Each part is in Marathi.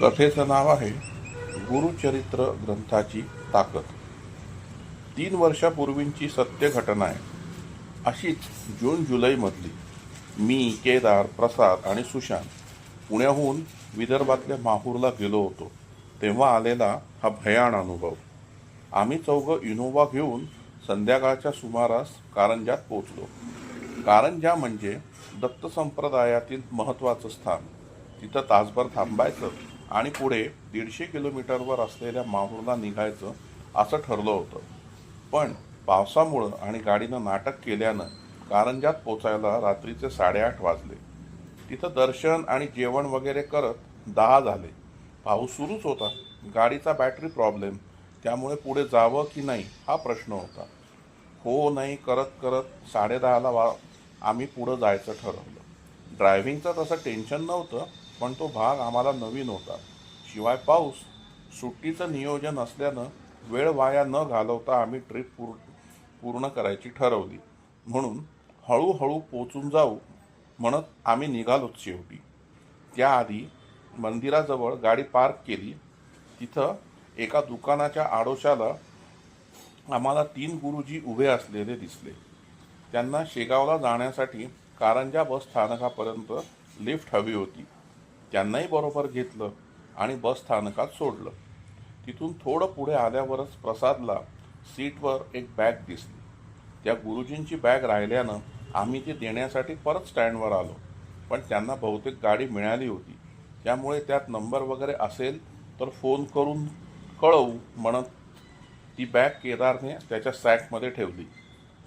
कथेचं नाव आहे गुरुचरित्र ग्रंथाची ताकद. 3 वर्षापूर्वींची सत्य घटना आहे. अशीच जून जुलैमधली. मी, केदार, प्रसाद आणि सुशांत पुण्याहून विदर्भातल्या माहूरला गेलो होतो. तेव्हा आलेला हा भयाण अनुभव. आम्ही चौघं इनोव्हा घेऊन संध्याकाळच्या सुमारास कारंजात पोचलो. कारंजा म्हणजे दत्त संप्रदायातील महत्त्वाचं स्थान. तिथं तासभर थांबायचं आणि पुढे 150 किलोमीटरवर असलेल्या माहूरला निघायचं असं ठरलं होतं. पण पावसामुळं आणि गाडीनं नाटक केल्यानं कारंजात पोचायला रात्रीचे 8:30 वाजले. तिथं दर्शन आणि जेवण वगैरे करत 10 झाले. पाऊस सुरूच होता. गाडीचा बॅटरी प्रॉब्लेम, त्यामुळे पुढे जावं की नाही हा प्रश्न होता. हो नाही करत करत 10:30ला आम्ही पुढं जायचं ठरवलं. ड्रायव्हिंगचं तसं टेन्शन नव्हतं, पण तो भाग आम्हाला नवीन होता. शिवाय पाऊस. सुट्टीचं नियोजन असल्यानं वेळ वाया न घालवता आम्ही ट्रिप पूर्ण करायची ठरवली. म्हणून हळूहळू पोचून जाऊ म्हणत आम्ही निघालोच शेवटी. त्याआधी मंदिराजवळ गाडी पार्क केली. तिथं एका दुकानाच्या आडोशाला आम्हाला 3 गुरुजी उभे असलेले दिसले. त्यांना शेगावला जाण्यासाठी कारंजा बस स्थानकापर्यंत लिफ्ट हवी होती. त्यांनाही बरोबर घेतलं आणि बस स्थानकात सोडलं. तिथून थोडं पुढे आल्यावरच प्रसादला सीटवर एक बॅग दिसली. त्या गुरुजींची बॅग राहिल्यानं आम्ही ती देण्यासाठी परत स्टँडवर आलो. पण त्यांना बहुतेक गाडी मिळाली होती, त्यामुळे त्यात नंबर वगैरे असेल तर फोन करून कळवू म्हणत ती बॅग केदारने त्याच्या सॅकमध्ये ठेवली.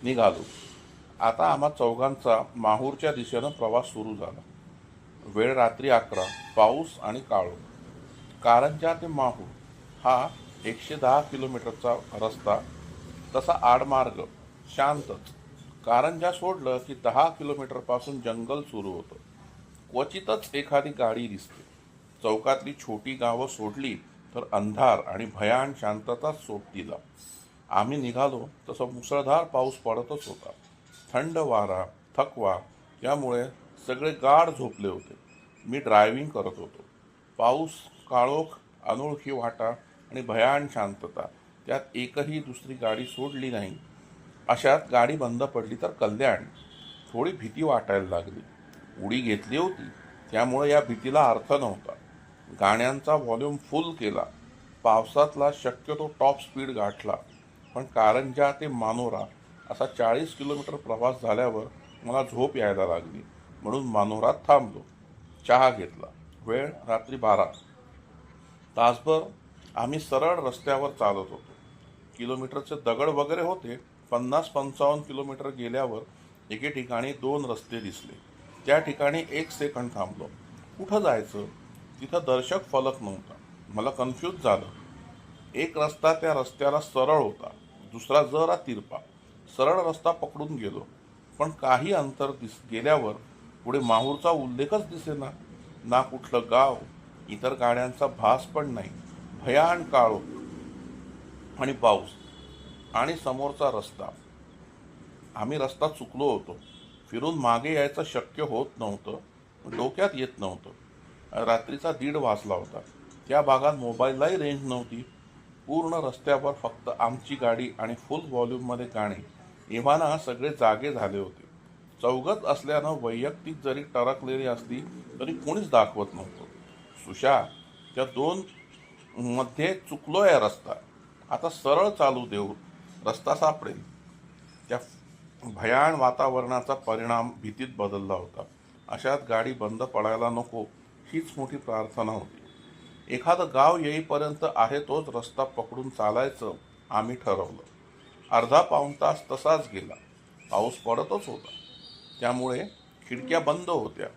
निघालो. आता आम्हा चौघांचा माहूरच्या दिशेनं प्रवास सुरू झाला. वेळ रात्री 11. पाऊस आणि काळोख. कारंजा ते माहूर हा 110 किलोमीटरचा रस्ता. तसा आडमार्ग, शांतच. कारंजा सोडलं की 10 किलोमीटरपासून जंगल सुरू होतं. क्वचितच एखादी गाडी दिसते. चौकातली छोटी गावं सोडली तर अंधार आणि भयान शांतताच सोबतीला. आम्ही निघालो तसं मुसळधार पाऊस पडतच होता. थंड वारा, थकवा, त्यामुळे सगळे गाढ झोपले होते. मी ड्रायव्हिंग करत होतो. पाऊस, काळोख, अनोळखी वाटा आणि भयान शांतता. त्यात एकही दुसरी गाडी सोडली नाही. अशात गाडी बंद पडली तर कल्याण. थोडी भीती वाटायला लागली. उडी घेतली होती, त्यामुळे या भीतीला अर्थ नव्हता. गाण्यांचा व्हॉल्यूम फुल केला. पावसातला शक्यतो टॉप स्पीड गाठला. पण कारंजा ते मानोरा असा 40 किलोमीटर प्रवास झाल्यावर मला झोप यायला लागली. म्हणून मानोरात थांबलो. चहा घेतला. वेळ रात्री 12. तासभर आम्ही सरळ रस्त्यावर चालत होतो. किलोमीटरचे दगड वगैरे होते. 50-55 किलोमीटर गेल्यावर एके ठिकाणी 2 रस्ते दिसले. त्या ठिकाणी 1 सेकंड थांबलो. कुठं जायचं? तिथं दर्शक फलक नव्हता. मला कन्फ्यूज झालं. एक रस्ता त्या रस्त्याला सरळ होता, दुसरा जरा तिरपा. सरळ रस्ता पकडून गेलो, पण काही अंतर गेल्यावर पुढे माहूरचा उल्लेखच दिसेना. ना कुठलं गाव, इतर गाड्यांचा भास पण नाही. भयान काळोख आणि पाऊस आणि समोरचा रस्ता. आम्ही रस्ता चुकलो होतो. फिरून मागे यायचं शक्य होत नव्हतं. डोक्यात येत नव्हतं. रात्रीचा 1:30 वाजला होता. त्या भागात मोबाईललाही रेंज नव्हती. पूर्ण रस्त्यावर फक्त आमची गाडी आणि फुल व्हॉल्यूममध्ये गाणी. एव्हाना सगळे जागे झाले होते. चौघत असल्यानं वैयक्तिक जरी टरकलेली असली तरी कोणीच दाखवत नव्हतं. सुशा, त्या 2 मध्ये चुकलोय रस्ता. आता सरळ चालू देऊ, रस्ता सापडेल. त्या भयान वातावरणाचा परिणाम भीतीत बदलला होता. अशात गाडी बंद पडायला नको हीच मोठी प्रार्थना होती. एखादं गाव येईपर्यंत आहे तोच रस्ता पकडून चालायचं आम्ही ठरवलं. अर्धा पाऊण तास तसाच गेला. पाऊस पडतच होता, त्यामुळे खिडक्या बंद होत्या.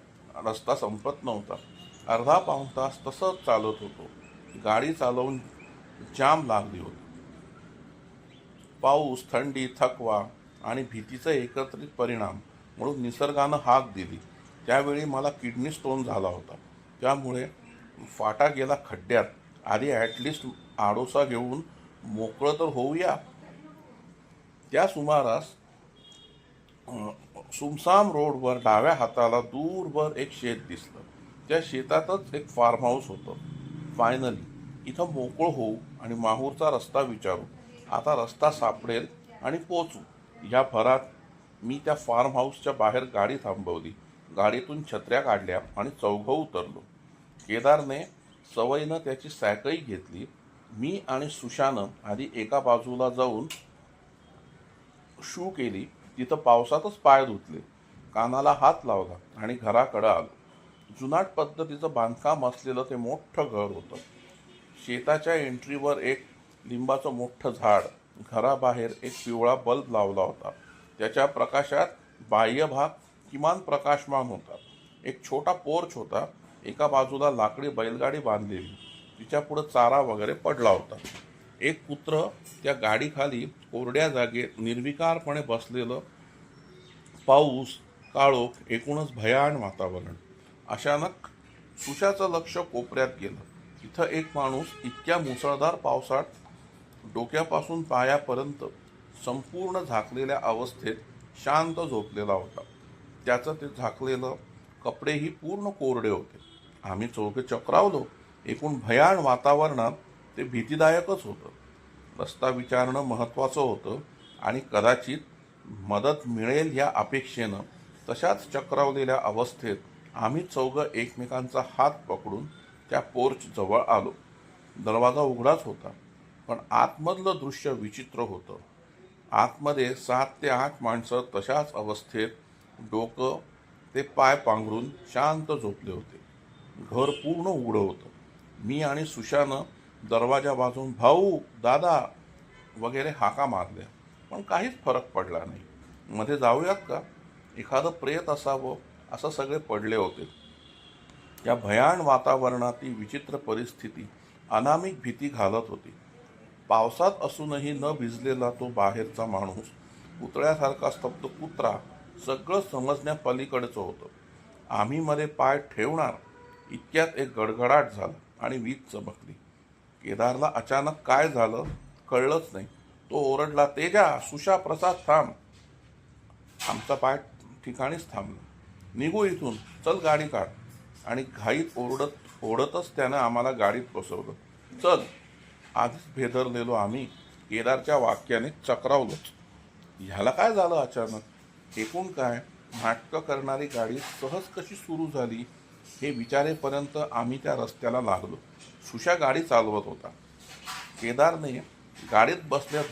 रस्ता संपत नव्हता. अर्धा पाऊण तास तसंच चालत होतो. गाडी चालवून जाम लागली होती. पाऊस, थंडी, थकवा आणि भीतीचा एकत्रित परिणाम म्हणून निसर्गानं हाक दिली. त्यावेळी मला किडनी स्टोन झाला होता, त्यामुळे फाटा गेला खड्ड्यात. आधी ॲटलिस्ट आडोसा घेऊन मोकळं तर होऊया. त्या सुमारास सुमसाम रोडवर डाव्या हाताला दूरवर एक शेत दिसलं. त्या शेतातच एक फार्म हाऊस होतं. फायनली इथं मोकळं होऊ आणि माहूरचा रस्ता विचारू. आता रस्ता सापडेल आणि पोचू. या भरात मी त्या फार्म हाऊसच्या बाहेर गाडी थांबवली. गाडीतून छत्र्या काढल्या आणि चौघं उतरलो. केदारने सवयीनं त्याची सायकल घेतली. मी आणि सुशानं आधी एका बाजूला जाऊन शू केली. तिथं पावसातच पाय धुतले, कानाला हात लावला आणि घराकडं आलो. जुनाट पद्धतीचं बांधकाम असलेलं ते मोठं घर होतं. शेताच्या एंट्रीवर एक लिंबाचं मोठं झाड, घराबाहेर एक पिवळा बल्ब लावला होता. त्याच्या प्रकाशात बाह्य भाग किमान प्रकाशमान होता. एक छोटा पोर्च होता. एका बाजूला लाकडी बैलगाडी बांधलेली, तिच्या पुढं चारा वगैरे पडला होता. एक कुत्र त्या गाडीखाली कोरड्या जागेत निर्विकारपणे बसलेलं. पाऊस, काळोख, एकूणच भयान वातावरण. अचानक सुशाचं लक्ष कोपऱ्यात गेलं. तिथं एक माणूस इतक्या मुसळधार पावसात डोक्यापासून पायापर्यंत संपूर्ण झाकलेल्या अवस्थेत शांत झोपलेला होता. त्याचं ते झाकलेलं कपडेही पूर्ण कोरडे होते. आम्ही चौघे चक्रावलो. एकूण भयान वातावरणात ते भीतीदायकच होतं. रस्ता विचारणं महत्त्वाचं होतं आणि कदाचित मदत मिळेल या अपेक्षेनं तशाच चक्रावलेल्या अवस्थेत आम्ही चौघं एकमेकांचा हात पकडून त्या पोर्च जवळ आलो. दरवाजा उघडाच होता, पण आतमधलं दृश्य विचित्र होतं. आतमध्ये 7 ते 8 माणसं तशाच अवस्थेत डोकं ते पाय पांघरून शांत झोपले होते. घर पूर्ण उघडं होतं. मी आणि सुशानं दरवाजा वाजवून भाऊ, दादा वगैरे हाका मारल्या, पण काहीच फरक पडला नाही. मध्ये जाऊयात का, एखादं प्रेत असावं असं सगळे पडले होते. या भयान वातावरणातील विचित्र परिस्थिती अनामिक भीती घालत होती. पावसात असूनही न भिजलेला तो बाहेरचा माणूस, पुतळ्यासारखा स्तब्ध कुत्रा, सगळं समजण्यापलीकडचं होतं. आम्ही मध्ये पाय ठेवणार इतक्यात एक गडगडाट झाला आणि वीज चमकली. केदारला अचानक काय झालं कळलंच नाही. तो ओरडला, तेजा, सुशा, प्रसाद, थांब. आमचा पाय ठिकाणीच थांबला. निघू इथून, चल गाडी काढ. आणि घाईत ओढतच त्यानं आम्हाला गाडीत बसवलं. चल. आधीच भेदरलेलो आम्ही केदारच्या वाक्याने चक्रावलोच. ह्याला काय झालं अचानक, एकूण काय, नाटकं करणारी गाडी सहज कशी सुरू झाली हे विचारेपर्यंत आम्ही त्या रस्त्याला लागलो. सुशा गाडी चालवत होता. केदारने गाडीत बसल्या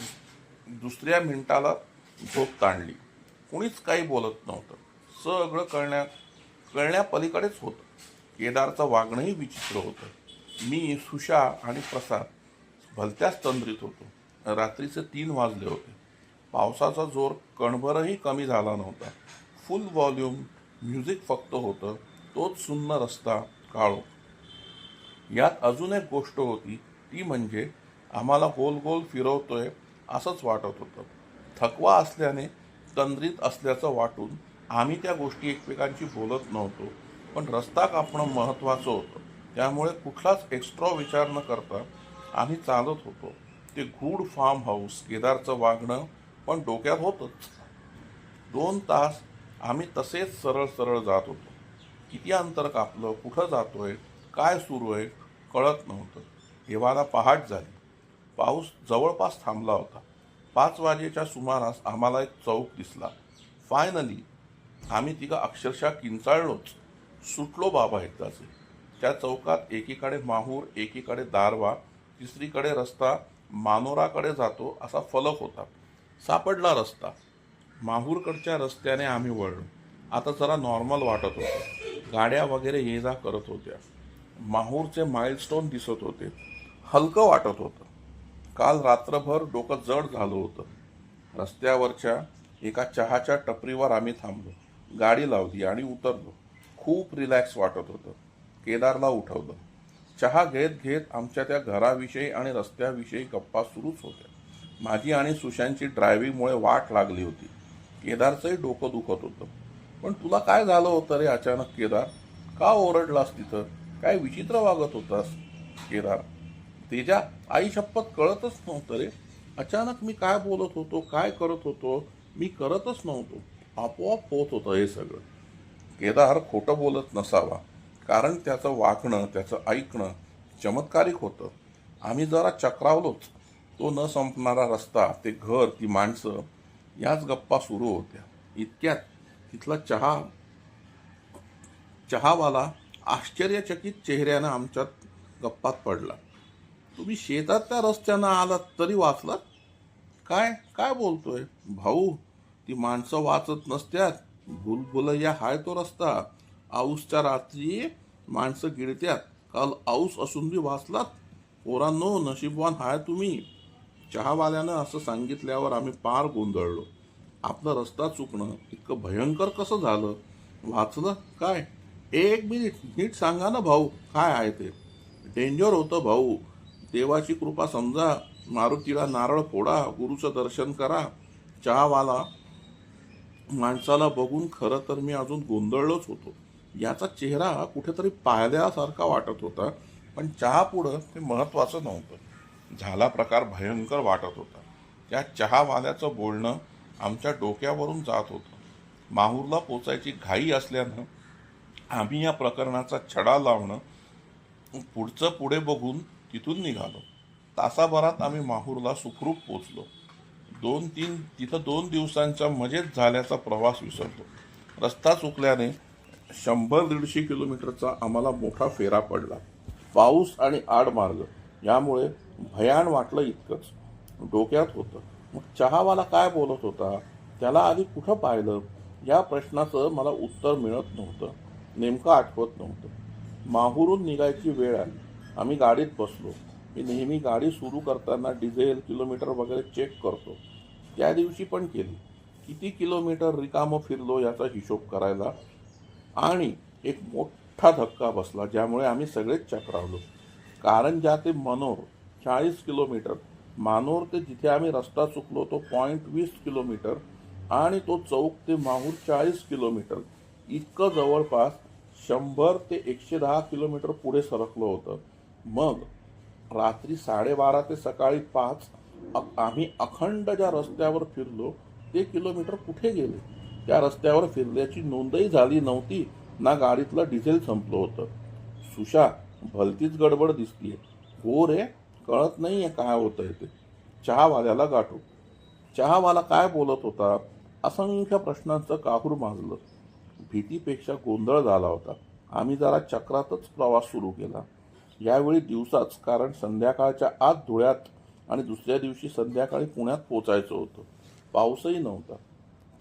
दुसऱ्या मिनिटाला झोप ताणली. कुणीच काही बोलत नव्हतं. सगळं कळण्यापलीकडेच होतं. केदारचं वागणंही विचित्र होतं. मी, सुशा आणि प्रसाद भलत्याच तंद्रीत होतो. रात्रीचे 3 वाजले होते. पावसाचा जोर कणभरही कमी झाला नव्हता. फुल व्हॉल्यूम म्युझिक फक्त होतं. तोच सुन्न रस्ता, काळोख. यात अजून एक गोष्ट होती, ती म्हणजे आम्हाला गोल गोल फिरवतोय असंच वाटत होतं. थकवा असल्याने तंद्रीत असल्याचं वाटून आम्ही त्या गोष्टी एकमेकांशी बोलत नव्हतो. पण रस्ता कापणं महत्त्वाचं होतं, त्यामुळे कुठलाच एक्स्ट्रा विचार न करता आम्ही चालत होतो. ते गूढ फार्म हाऊस, केदारचं वागणं पण डोक्यात होतंच. 2 तास आम्ही तसेच सरळ सरळ जात होतो. किती अंतर कापलं, कुठं जातोय, काय सुरू आहे कळत नव्हतं. तेव्हाला पहाट झाली. पाऊस जवळपास थांबला होता. 5 वाजेच्या सुमारास आम्हाला एक चौक दिसला. फायनली आम्ही तिघं अक्षरशः किंचाळलोच. सुटलो बाबा एकदाचे. त्या चौकात एकीकडे माहूर, एकीकडे दारवा, तिसरीकडे रस्ता मानोराकडे जातो असा फलक होता. सापडला रस्ता. माहूरकडच्या रस्त्याने आम्ही वळलो. आता जरा नॉर्मल वाटत होतं. गाड्या वगैरे ये जा करत होत्या. माहूरचे माइलस्टोन दिसत होते. हलकं वाटत होतं. काल रात्रभर डोकं जड झालं होतं. रस्त्यावरच्या एका चहाच्या टपरीवर आम्ही थांबलो. गाडी लावली आणि उतरलो. खूप रिलॅक्स वाटत होतं. केदारला उठवलं. चहा घेत घेत आमच्या त्या घराविषयी आणि रस्त्याविषयी गप्पा सुरूच होत्या. माझी आणि सुशांतची ड्रायव्हिंगमुळे वाट लागली होती. केदारचंही डोकं दुखत होतं. पण तुला काय झालं होतं रे अचानक केदार? का ओरडलास तिथं? काय विचित्र वागत होतास? केदार, तेजा, आई शपथ कळतच नव्हतं रे. अचानक मी काय बोलत होतो, काय करत होतो मी करतच नव्हतो. आपोआप होत होतं हे सगळं. केदार खोटं बोलत नसावा, कारण त्याचं वागणं, त्याचं ऐकणं चमत्कारिक होतं. आम्ही जरा चक्रावलोच. तो न संपणारा रस्ता, ते घर, ती माणसं, याच गप्पा सुरू होत्या. इतक्यात तिथला चहावाला आश्चर्यचकित चेहऱ्यानं आमच्यात गप्पात पडला. तुम्ही शेतातल्या रस्त्यानं आलात तरी वाचलात? काय काय बोलतोय भाऊ? ती माणसं वाचत नसत्यात. भुलभुलैया हाय तो रस्ता. आऊसच्या रात्री माणसं गिळत्यात. काल आऊस असून बी वाचलात? पोरांनो, नशीबवान हाय तुम्ही. चहावाल्यानं असं सांगितल्यावर आम्ही पार गोंधळलो. आपला रस्ता चुकणं इतकं भयंकर कसं झालं? वाचलं काय? एक मिनिट, नीट सांगा ना भाऊ, काय आहे ते? डेंजर होतं भाऊ. देवाची कृपा समजा. मारुतीला नारळ फोडा, गुरुचं दर्शन करा. चहावाला माणसाला बघून खरं तर मी अजून गोंधळलोच होतो. याचा चेहरा कुठेतरी पाहिल्यासारखा वाटत होता, पण चहा पुढं ते महत्त्वाचं नव्हतं. झाला प्रकार भयंकर वाटत होता. त्या चहावाल्याचं बोलणं आमच्या डोक्यावरून जात होतं. माहूरला पोचायची घाई असल्यानं आम्ही या प्रकरणाचा छडा लावणं पुढचं पुढे बघून तिथून निघालो. तासाभरात आम्ही माहूरला सुखरूप पोचलो. तिथं 2 दिवसांच्या मजेत झाल्याचा प्रवास विसरलो. रस्ता चुकल्याने 100-150 किलोमीटरचा आम्हाला मोठा फेरा पडला. पाऊस आणि आडमार्ग यामुळे भयान वाटलं इतकंच डोक्यात होतं. मग चहावाला काय बोलत होता? त्याला आधी कुठं पाहिलं? या प्रश्नाचं मला उत्तर मिळत नव्हतं. नेमकं आठवत नव्हतं. माहूरून निघायची वेळ आली. आम्ही गाडीत बसलो. मी नेहमी गाडी सुरू करताना डिझेल, किलोमीटर वगैरे चेक करतो. त्या दिवशी पण केली. किती किलोमीटर रिकामं फिरलो याचा हिशोब करायला. आणि एक मोठा धक्का बसला, ज्यामुळे आम्ही सगळेच चक्रावलो. कारंजा ते मनोर 40 किलोमीटर. मानोर ते जिथे आम्ही रस्ता चुकलो तो पॉईंट 20 किलोमीटर. आणि तो चौक ते माहूर 40 किलोमीटर. इतकं जवळपास 100 ते 110 किलोमीटर पुढे सरकलो होतं. मग रात्री 12:30 ते सकाळी 5 आम्ही अखंड ज्या रस्त्यावर फिरलो ते किलोमीटर कुठे गेले? त्या रस्त्यावर फिरल्याची नोंदही झाली नव्हती, ना गाडीतलं डिझेल संपलं होतं. सुशा, भलतीच गडबड दिसतीये. हो रे, कळत नाहीये काय होतंय ते. चहावाल्याला गाठू. चहावाला काय बोलत होता? असंख्य प्रश्नांचं काहूर माजलं. भीतीपेक्षा गोंधळ झाला होता. आम्ही जरा चक्रातच प्रवास सुरू केला. यावेळी दिवसाच, कारण संध्याकाळच्या आत धुळ्यात आणि दुसऱ्या दिवशी संध्याकाळी पुण्यात पोचायचं होतं. पाऊसही नव्हता.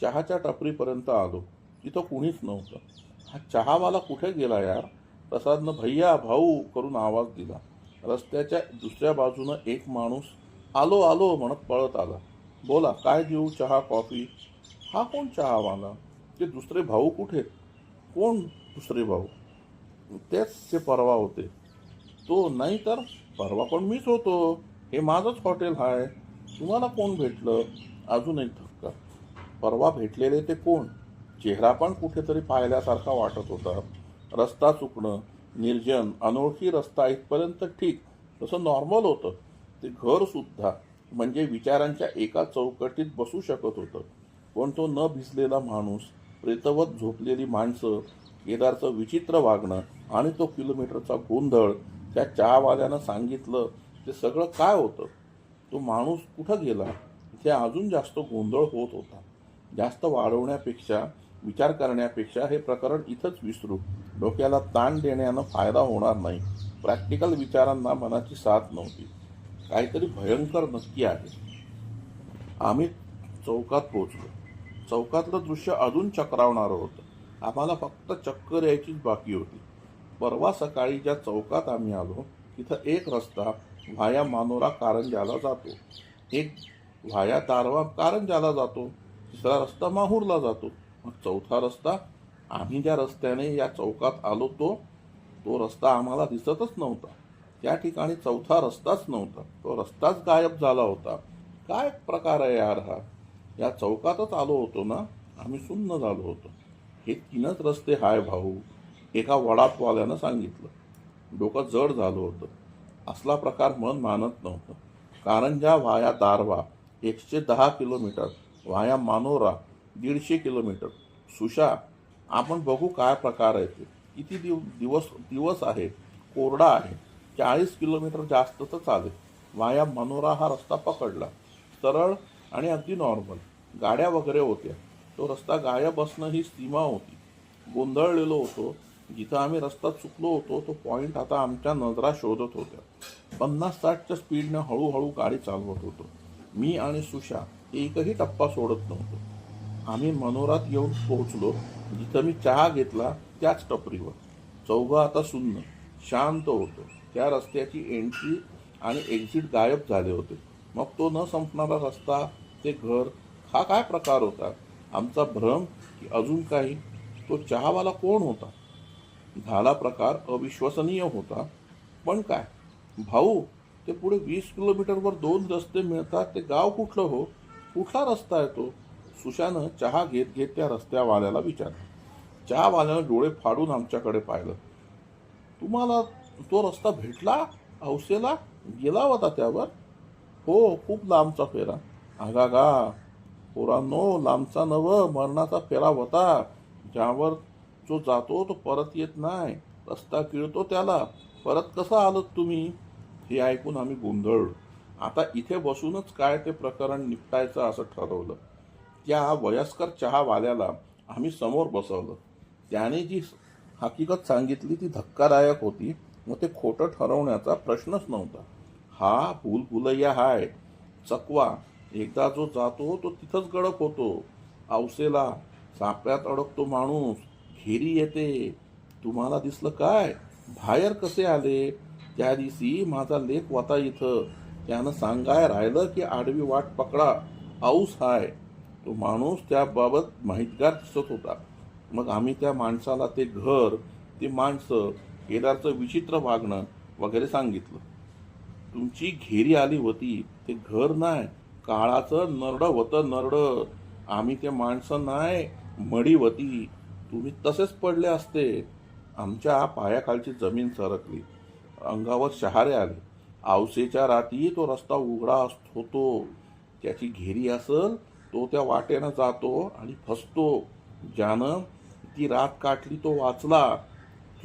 चहाच्या टपरीपर्यंत आलो. तिथं कुणीच नव्हतं. हा चहावाला कुठे गेला यार? प्रसादनं भैया, भाऊ करून आवाज दिला. रस्त्याच्या दुसऱ्या बाजूनं एक माणूस आलो आलो म्हणत पळत आला. बोला, काय देऊ? चहा, कॉफी? हा कोण चहावाला? ते दुसरे भाऊ कुठे? कोण दुसरे भाऊ? तेच ते परवा होते. तो नाही तर परवा पण मीच होतो. हे माझंच हॉटेल आहे. तुम्हाला कोण भेटलं? अजून एक धक्का. परवा भेटलेले ते कोण? चेहरा पण कुठेतरी पाहिल्यासारखा वाटत होता. रस्ता चुकणं, निर्जन, अनोळखी रस्ता इथपर्यंत ठीक, तसं नॉर्मल होतं. ते घर सुद्धा, म्हणजे विचारांच्या एका चौकटीत बसू शकत होतं. पण तो न भिजलेला माणूस, प्रेतवत झोपलेली माणसं, केदारचं विचित्र वागणं आणि तो किलोमीटरचा गोंधळ, त्या चहावाल्यानं सांगितलं ते सगळं काय होतं? तो माणूस कुठं गेला? इथे अजून जास्त गोंधळ होत होता. जास्त वाढवण्यापेक्षा, विचार करण्यापेक्षा हे प्रकरण इथंच विसरू. डोक्याला ताण देण्यानं फायदा होणार नाही. प्रॅक्टिकल विचारांना मनाची साथ नव्हती. काहीतरी भयंकर नक्की आहे. आम्ही चौकात पोचलो. चौकातलं दृश्य अजून चक्रावणारं होतं. आम्हाला फक्त चक्कर यायचीच बाकी होती. परवा सकाळी ज्या चौकात आम्ही आलो तिथं एक रस्ता व्हाया मानोरा कारंजाला जातो, एक व्हाया दारवा कारंजाला जातो, तिसरा रस्ता माहूरला जातो. मग चौथा रस्ता? आम्ही ज्या रस्त्याने या चौकात आलो तो रस्ता आम्हाला दिसतच नव्हता. त्या ठिकाणी चौथा रस्ताच नव्हता. तो रस्ताच गायब झाला होता. काय प्रकार आहे यार हा? या चौकातच आलो होतो ना? आम्ही सुन्न झालो होतो. हे 3च रस्ते हाय भाऊ, एका वडापवाल्यानं सांगितलं. डोकं जड झालं होतं. असला प्रकार मन मानत नव्हतं. Karanja via Darwha 110 kilometre, via Manora 150 kilometre. Susha, आपण बघू काय प्रकार आहे ते. किती दिवस आहे, कोरडा आहे. 40 किलोमीटर जास्त तर चालेल. वाया मनोरा हा रस्ता पकडला. सरळ आणि अगदी नॉर्मल. गाड्या वगैरे होत्या. तो रस्ता गायब असणं ही सीमा होती. गोंधळलेलो होतो. जिथं आम्ही रस्ता चुकलो होतो तो पॉईंट आता आमच्या नजरा शोधत होत्या. 50-60च्या स्पीडनं हळूहळू गाडी चालवत होतो. मी आणि सुशा एकही टप्पा सोडत नव्हतो. आम्ही मनोरात येऊन पोहोचलो. जिथं मी चहा घेतला त्याच टपरीवर. चौघं आता सुन्न, शांत होतो. त्या रस्त्याची एंट्री आणि एक्झिट गायब झाले होते. मग तो न संपणारा रस्ता, ते घर, हा काय प्रकार होता? आमचा भ्रम की अजून काही? तो चहावाला कोण होता? झाला प्रकार अविश्वसनीय होता. पण काय भाऊ, ते पुढे 20 किलोमीटरवर 2 रस्ते मिळतात, ते गाव कुठलं हो? कुठला रस्ता आहे तो? सुशानं चहा घेत घेत त्या रस्त्यावाल्याला विचारलं. चहावाल्यानं डोळे फाडून आमच्याकडे पाहिलं. तुम्हाला तो रस्ता भेटला? हौसेला गेला होता त्यावर? हो, खूप लांबचा फेरा. आगागा पोरांनो, लांबचा नव, मरणाचा फेरा होता. ज्यावर जो जातो तो परत येत नाही. रस्ता किळतो त्याला. परत कसं आलत तुम्ही? हे ऐकून आम्ही गोंधळलो. आता इथे बसूनच काय ते प्रकरण निपटायचं असं ठरवलं. त्या वयस्कर चहावाल्याला आम्ही समोर बसवलं. त्याने जी हकीकत सांगितली ती धक्कादायक होती व ते खोटं ठरवण्याचा प्रश्नच नव्हता. हा भूलभुलैया हाय. चकवा. एकदा जो जातो तो तिथंच गडप होतो. औसेला. सापळ्यात अडकतो माणूस. घेरी येते. तुम्हाला दिसलं काय? बाहेर कसे आले? त्या दिवशी माझा लेक होता इथं. त्यानं सांगाय राहिलं की आडवी वाट पकडा, पाऊस हाय. तो माणूस त्याबाबत माहितगार दिसत होता. मग आम्ही त्या माणसाला ते घर, ते माणसं, केदारचं विचित्र वागणं वगैरे सांगितलं. तुमची घेरी आली होती. ते घर नाही, काळाचं नरडं होतं, नरडं. आम्ही ते माणसं नाही, मडी होती. तुम्ही तसेच पडले असते. आमच्या पायाखालची जमीन सरकली. अंगावर शहारे आले. आवसेच्या रात्री तो रस्ता उघडा होतो. त्याची घेरी असल तो त्या वाटेनं जातो आणि फसतो. ज्यानं ती रात काटली तो वाचला.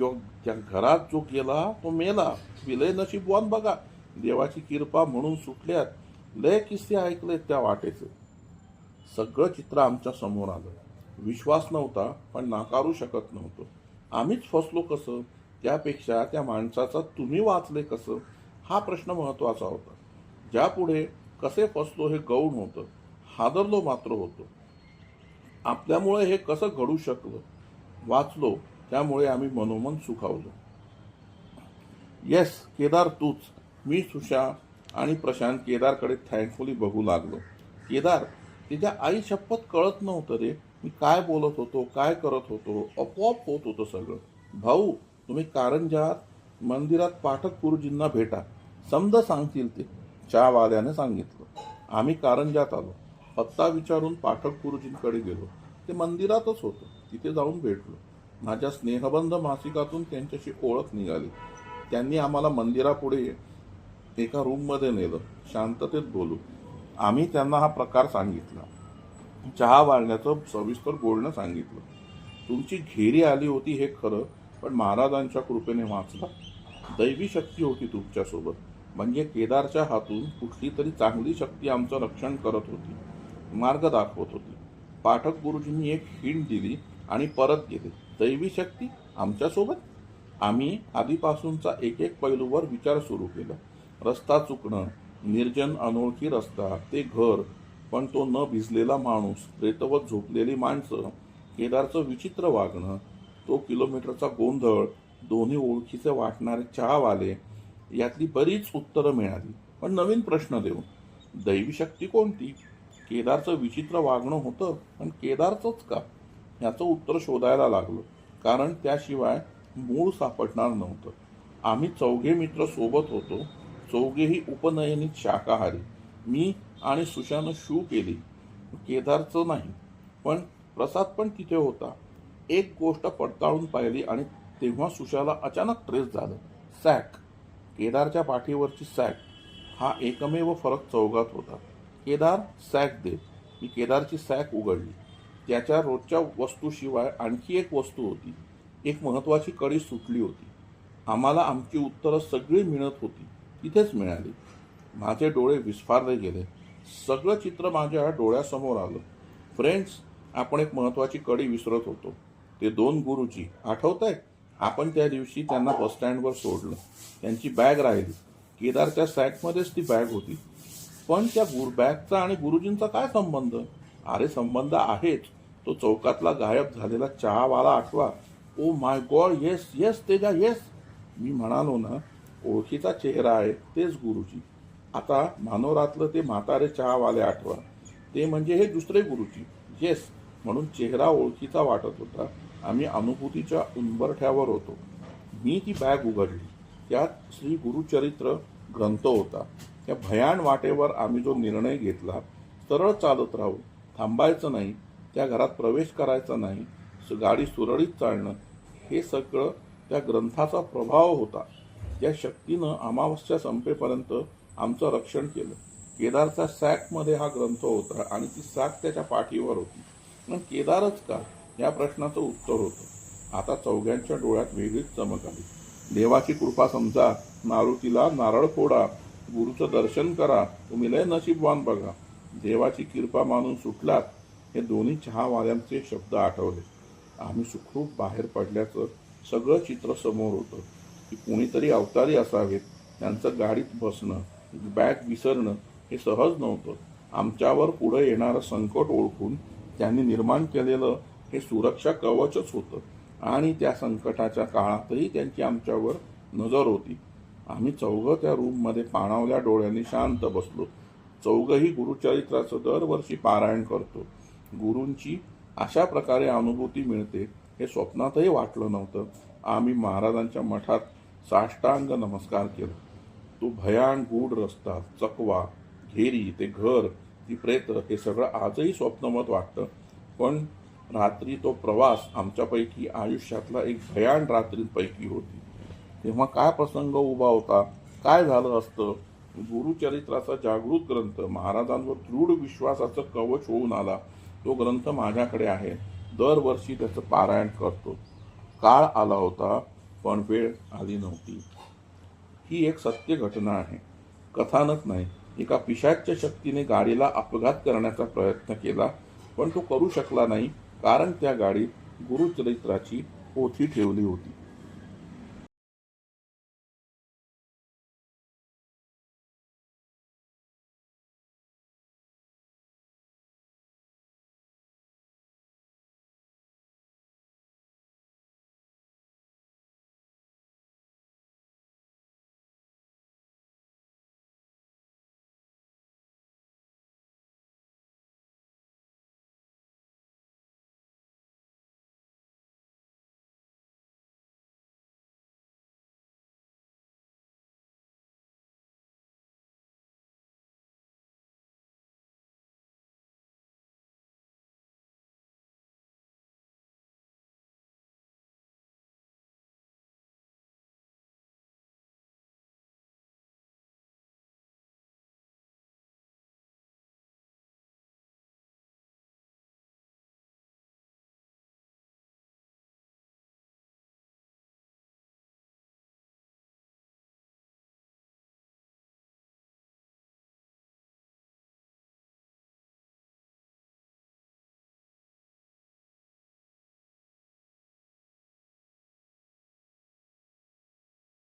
त्या घरात जो गेला तो मेला. विलय नशीबवान बघा. देवाची कृपा म्हणून सुटल्यात. लय किस्से ऐकलेत त्या वाटेचे. सगळं चित्र आमच्या समोर आलं. विश्वास नव्हता, पण नाकारू शकत नव्हतो. आम्हीच फसलो कसं? त्यापेक्षा त्या माणसाचा तुम्ही वाचले कसं? हा प्रश्न महत्त्वाचा होता. ज्यापुढे कसे फसलो हे गौण होतं. हादरलो मात्र होतो. आपल्यामुळे हे कसं घडू शकलं? वाचलो, त्यामुळे आम्ही मनोमन सुखावलो. येस, केदार तूच. मी, सुशा आणि प्रशांत केदारकडे थँकफुली बघू लागलो. केदार, तिच्या आई शपथ कळत नव्हतं रे. मी काय बोलत होतो, काय करत होतो. आपोआप होत होतं सगळं. भाऊ, तुम्ही कारंजात मंदिरात पाठक गुरुजींना भेटा. समजा सांगतील ते, चहावाल्याने सांगितलं. आम्ही कारंजात आलो. पत्ता विचारून पाठक गुरुजींकडे गेलो. ते मंदिरातच होतं. तिथे जाऊन भेटलो. माझ्या स्नेहबंध मासिकातून त्यांच्याशी ओळख निघाली. त्यांनी आम्हाला मंदिरापुढे एका रूममध्ये नेलं. शांततेत बोलू. आम्ही त्यांना हा प्रकार सांगितला. चहा वाढण्याचं सविस्तर बोलणं सांगितलं. तुमची घेरी आली होती हे खरं, पण महाराजांच्या कृपेने वाचला. दैवी शक्ती होती तुमच्यासोबत. म्हणजे केदारच्या हातून कुठली तरी चांगली शक्ती आमचं रक्षण करत होती, मार्ग दाखवत होती. पाठक गुरुजींनी एक हिंट दिली आणि परत गेले. दैवी शक्ती आमच्यासोबत? आम्ही आधीपासूनचा एक एक पैलूवर विचार सुरू केला. रस्ता चुकणं, निर्जन अनोळखी रस्ता, ते घर, पण तो न भिजलेला माणूस, रेतवत झोपलेली माणसं, केदारचं विचित्र वागणं, तो किलोमीटरचा गोंधळ, दोन्ही ओळखीचे वाटणारे चहावाले, यातली बरीच उत्तरं मिळाली. पण नवीन प्रश्न देऊन, दैवी शक्ती कोणती? केदारचं विचित्र वागणं होतं, पण केदारचंच का? याचं उत्तर शोधायला लागलो, कारण त्याशिवाय मूळ सापडणार नव्हतं. आम्ही चौघे मित्र सोबत होतो. चौघेही उपनयनित शाकाहारी. मी आणि सुशानं शू केली. केदारचं नाही, पण प्रसाद पण तिथे होता. एक गोष्ट पडताळून पाहिली आणि तेव्हा सुशाला अचानक ट्रेस झालं. सॅक. केदारच्या पाठीवरची सॅक. हा एकमेव फरक चौघात होता. केदार, सॅक दे. मी केदारची सॅक उघडली. त्याच्या रोजच्या वस्तूशिवाय आणखी एक वस्तू होती. एक महत्त्वाची कडी सुटली होती. आम्हाला आमची उत्तरं सगळी मिळत होती तिथेच मिळाली. माझे डोळे विस्फारले गेले. सगळं चित्र माझ्या डोळ्यासमोर आलं. फ्रेंड्स, आपण एक महत्त्वाची कडी विसरत होतो. ते 2 गुरुजी आठवतंय? आपण त्या दिवशी त्यांना बसस्टँडवर सोडलं. त्यांची बॅग राहिली. केदारच्या सॅकमध्येच ती बॅग होती. पण त्या बॅगचा आणि गुरुजींचा काय संबंध? अरे संबंध आहेच. तो चौकातला गायब झालेला चहावाला आठवा. Oh my God, yes yes Teja, yes. मी म्हणालो ना, ओळखीचा चेहरा आहे, तेच गुरुजी. आता मानोरातलं ते म्हातारे चहावाले आठवा. ते म्हणजे हे दुसरे गुरुजी. येस, म्हणून चेहरा ओळखीचा वाटत होता. आम्ही अनुभूतीच्या उंबरठ्यावर होतो. मी ती बॅग उघडली. त्यात श्री गुरुचरित्र ग्रंथ होता. त्या भयान वाटेवर आम्ही जो निर्णय घेतला, सरळ चालत राहू, थांबायचं नाही, त्या घरात प्रवेश करायचा नाही, गाडी सुरळीत चालणं, हे सगळं त्या ग्रंथाचा प्रभाव होता. त्या शक्तीनं अमावस्या संपेपर्यंत आमचं रक्षण केलं. केदारच्या सॅकमध्ये हा ग्रंथ होता आणि ती सॅक त्याच्या पाठीवर होती. पण केदारच का, या प्रश्नाचं उत्तर होतं. आता चौघांच्या डोळ्यात वेगळीच चमक आली. देवाची कृपा समजा, मारुतीला नारळ फोडा, गुरुचं दर्शन करा, तुम्ही लय नशीबवान बघा, देवाची कृपा मानून सुटलात, हे दोन्ही चहावाल्यांचे शब्द आठवले. आम्ही सुखरूप बाहेर पडल्याचं सगळं चित्र समोर होतं. की कोणीतरी अवतारी असावेत. त्यांचं गाडीत बसणं, बॅग विसरणं हे सहज नव्हतं. आमच्यावर पुढे येणारं संकट ओळखून त्यांनी निर्माण केलेलं हे सुरक्षा कवचच होतं. आणि त्या संकटाच्या काळातही त्यांची आमच्यावर नजर होती. आम्ही चौघं त्या रूममध्ये पाणावल्या डोळ्यांनी शांत बसलो. चौघंही गुरुचरित्राचं दरवर्षी पारायण करतो. गुरूंची अशा प्रकारे अनुभूती मिळते हे स्वप्नातही वाटलं नव्हतं. आम्ही महाराजांच्या मठात साष्टांग नमस्कार केला. तो भयान गूढ रस्ता, चकवा, घेरी, ते घर, ती प्रेत, हे सगळं आजही स्वप्नमत वाटतं. पण रात्री तो प्रवास आमच्यापैकी आयुष्यातला एक भयान रात्रीपैकी होती. तेव्हा काय प्रसंग उभा होता, काय झालं असतं. गुरुचरित्राचा जागृत ग्रंथ महाराजांवर दृढ विश्वासाचं कवच होऊन आला. तो ग्रंथ माझ्याकडे आहे. दरवर्षी त्याचं पारायण करतो. काळ आला होता, पण वेळ आली नव्हती. ही एक सत्य घटना आहे, कथानक नाही. एका पिशाच्य शक्तीने गाडीला अपघात करण्याचा प्रयत्न केला, पण तो करू शकला नाही, कारण त्या गाडीत गुरुचरित्राची पोथी ठेवली होती.